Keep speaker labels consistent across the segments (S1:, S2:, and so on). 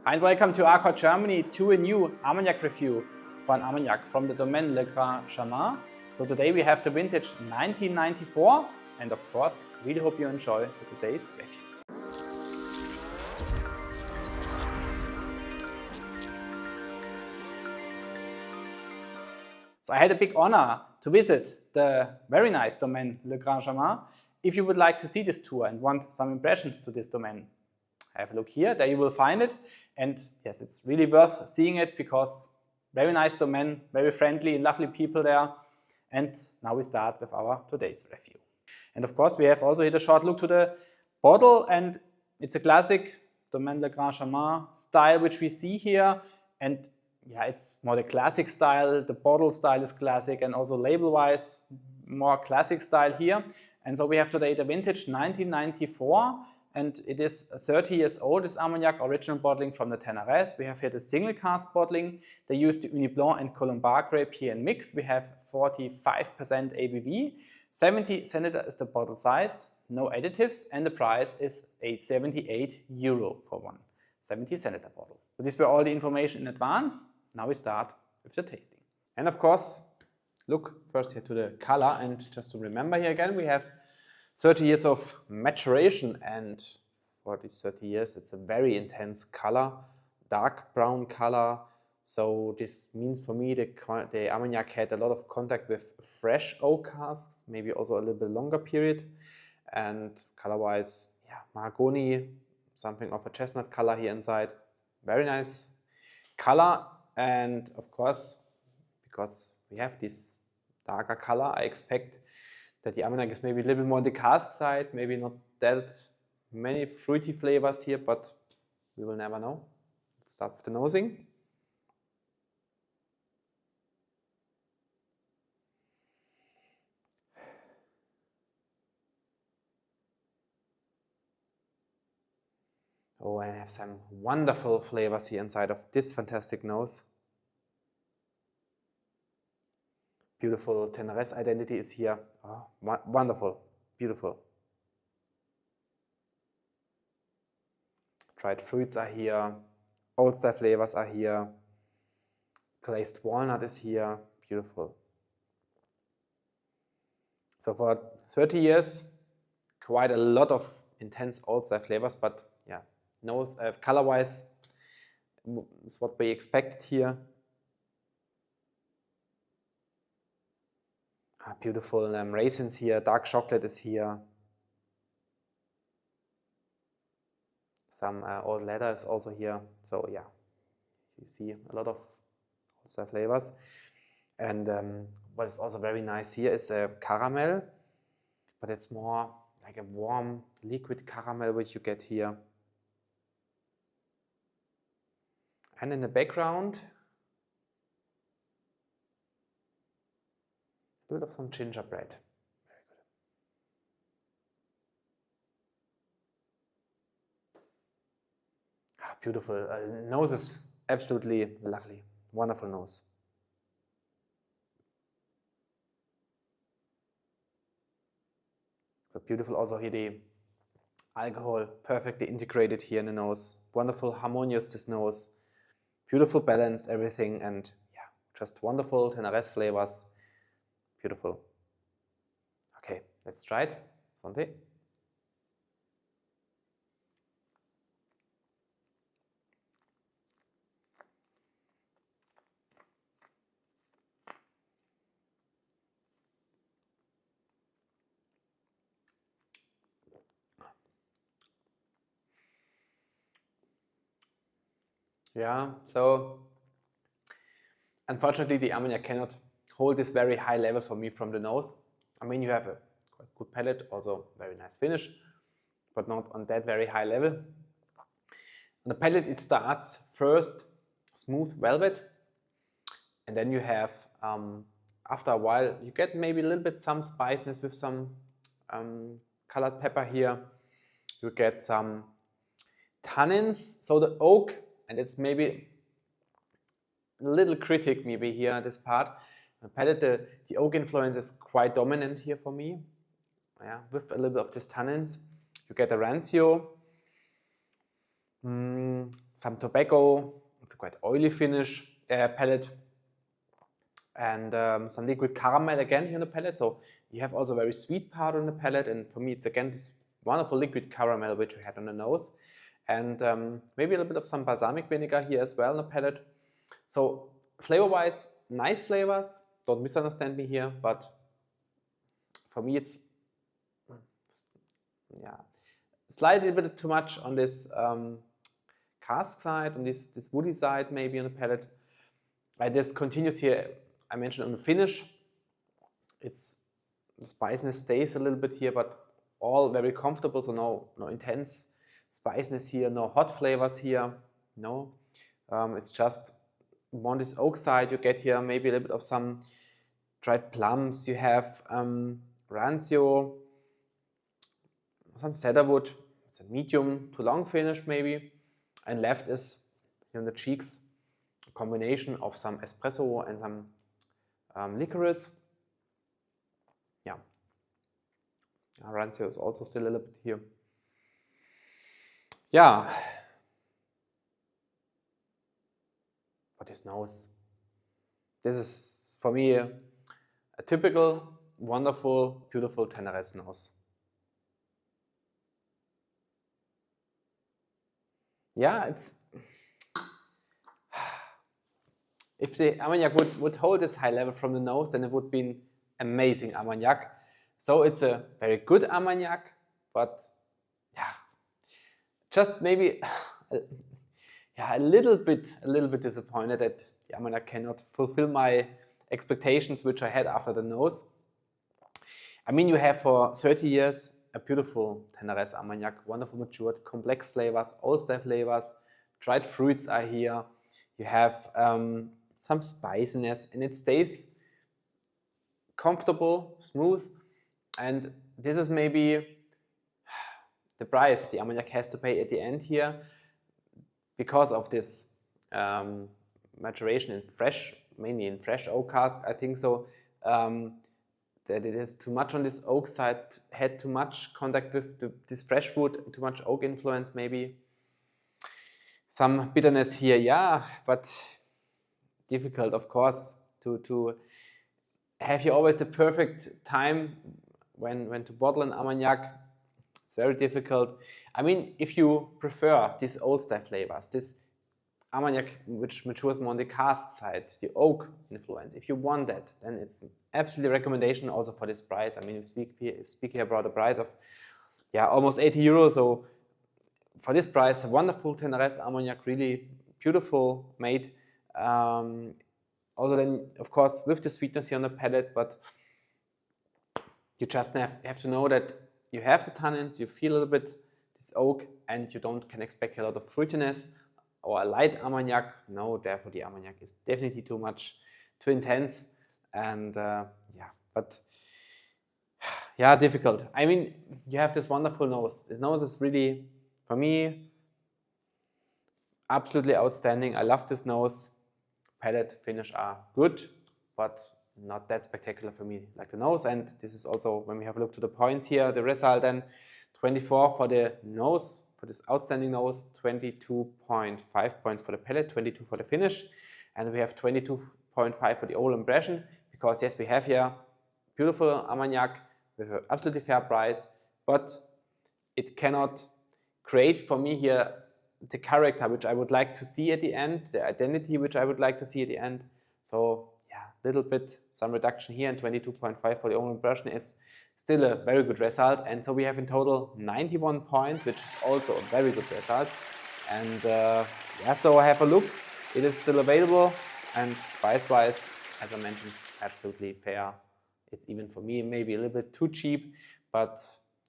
S1: Hi and welcome to ARCORE Germany to a new Armagnac review for an Armagnac from the Domaine Le Grand Chemin. So today we have the vintage 1994 and of course really hope you enjoy today's review. So I had a big honor to visit the very nice Domaine Le Grand Chemin. If you would like to see this tour and want some impressions to this domain, have a look here, there you will find it. And yes, it's really worth seeing it because very nice domain, very friendly, lovely people there. And now we start with our today's review. And of course, we have also here a short look to the bottle, and it's a classic Domaine Le Grand Chemin style which we see here. And yeah, it's more the classic style. The bottle style is classic, and also label-wise, more classic style here. And so we have today the vintage 1994, and it is 30 years old, this Armagnac, original bottling from the Tenerés. We have here the single cask bottling. They use the Ugni Blanc and Colombard grape here in mix. We have 45% ABV, 70 centiliter is the bottle size, no additives, and the price is €878 for one 70 centiliter bottle. So these were all the information in advance. Now we start with the tasting. And of course, look first here to the color, and just to remember here again, we have 30 years of maturation, and for these 30 years it's a very intense color, dark brown color. So this means for me the Armagnac had a lot of contact with fresh oak casks, maybe also a little bit longer period. And color-wise, yeah, mahogany, something of a chestnut color here inside. Very nice color, and of course, because we have this darker color, I expect that the Armagnac is maybe a little bit more on the cask side, maybe not that many fruity flavors here, but we will never know. Let's start with the nosing. Oh, I have some wonderful flavors here inside of this fantastic nose. Beautiful Tenerés identity is here. Oh, wonderful, beautiful. Dried fruits are here, old style flavors are here, glazed walnut is here, beautiful. So for 30 years, quite a lot of intense old style flavors, but yeah, nose color-wise is what we expected here. Beautiful raisins here, dark chocolate is here. Some old leather is also here. So yeah, you see a lot of old style flavors. And what is also very nice here is a caramel, but it's more like a warm liquid caramel which you get here. And in the background, a bit of some gingerbread. Very good. Beautiful. Nose is absolutely lovely. Wonderful nose. So beautiful also here, the alcohol perfectly integrated here in the nose. Wonderful, harmonious this nose. Beautiful, balanced everything, and yeah, just wonderful Tenerés flavors. Beautiful. Okay, let's try it. Santé. Yeah, so unfortunately the Armagnac cannot hold this very high level for me from the nose. I mean, you have a quite good palate, also very nice finish, but not on that very high level. On the palate it starts first smooth velvet, and then you have, after a while, you get maybe a little bit some spiciness with some colored pepper here. You get some tannins, so the oak, and it's maybe a little critic maybe here this part. The palate, the oak influence is quite dominant here for me. Yeah, with a little bit of this tannins. You get a rancio, some tobacco, it's a quite oily finish palette, and some liquid caramel again here on the palette. So you have also a very sweet part on the palette, and for me it's again this wonderful liquid caramel which we had on the nose, and maybe a little bit of some balsamic vinegar here as well on the palette. So flavor-wise, nice flavors, don't misunderstand me here, but for me it's slightly a bit too much on this cask side, on this woody side maybe on the palette. This continues here, I mentioned on the finish, the spiciness stays a little bit here, but all very comfortable, so no intense spiciness here, no hot flavors here, no. It's just on this oak side you get here maybe a little bit of some dried plums, you have rancio, some cedarwood, it's a medium to long finish maybe, and left is here on the cheeks a combination of some espresso and some licorice. Yeah, rancio is also still a little bit here. Yeah, but his nose, this is for me a typical, wonderful, beautiful Tenerés nose. Yeah, it's, if the Armagnac would hold this high level from the nose, then it would be an amazing Armagnac. So it's a very good Armagnac, but yeah, just maybe a little bit disappointed that the Armagnac cannot fulfill my expectations which I had after the nose. I mean, you have for 30 years a beautiful Tenerés Armagnac, wonderful matured, complex flavors, old-style flavors, dried fruits are here. You have some spiciness, and it stays comfortable, smooth, and this is maybe the price the Armagnac has to pay at the end here because of this maturation in fresh, mainly in fresh oak cask, I think so. That it is too much on this oak side, had too much contact with this fresh wood, too much oak influence maybe. Some bitterness here, yeah, but difficult, of course, to have here always the perfect time when to bottle an Armagnac. It's very difficult. I mean, if you prefer these old style flavors, this Armagnac which matures more on the cask side, the oak influence, if you want that, then it's an absolute recommendation also for this price. I mean, we speak here about a price of almost 80 euros. So for this price, a wonderful Tenerés Armagnac, really beautiful made. Also then, of course, with the sweetness here on the palate, but you just have to know that you have the tannins, you feel a little bit this oak, and you can expect a lot of fruitiness or a light Armagnac. No, therefore the Armagnac is definitely too intense, and difficult. I mean, you have this wonderful nose. This nose is really, for me, absolutely outstanding. I love this nose. Palate, finish are good, but not that spectacular for me like the nose. And this is also, when we have a look to the points here, the result then 24 for the nose, for this outstanding nose, 22.5 points for the palate, 22 for the finish, and we have 22.5 for the overall impression, because yes, we have here beautiful Armagnac with an absolutely fair price, but it cannot create for me here the character which I would like to see at the end, the identity which I would like to see at the end. So yeah, little bit, some reduction here, and 22.5 for the overall impression is still a very good result. And so we have in total 91 points, which is also a very good result. And so have a look. It is still available, and price-wise, as I mentioned, absolutely fair. It's even for me maybe a little bit too cheap, but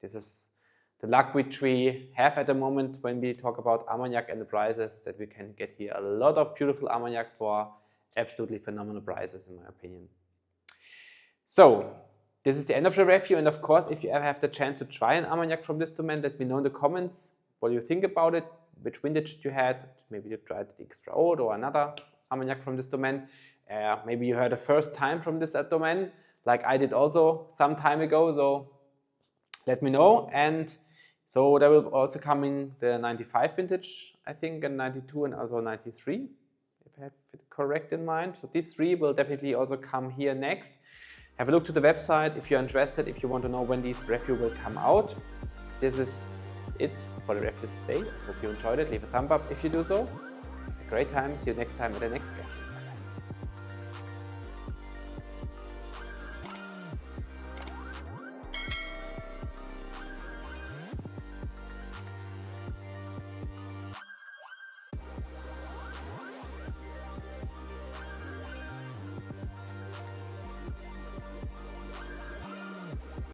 S1: this is the luck which we have at the moment when we talk about Armagnac and the prices, that we can get here a lot of beautiful Armagnac for absolutely phenomenal prices, in my opinion. So this is the end of the review, and of course, if you ever have the chance to try an Armagnac from this domain, let me know in the comments what you think about it, which vintage you had. Maybe you tried the extra old or another Armagnac from this domain. Maybe you heard the first time from this domain, like I did also some time ago, so let me know. And So there will also come in the 95 vintage, I think, and 92 and also 93, if I have it correct in mind. So these three will definitely also come here next. Have a look to the website if you're interested, if you want to know when these review will come out. This is it for the review today. I hope you enjoyed it. Leave a thumb up if you do so. A great time. See you next time at the next review.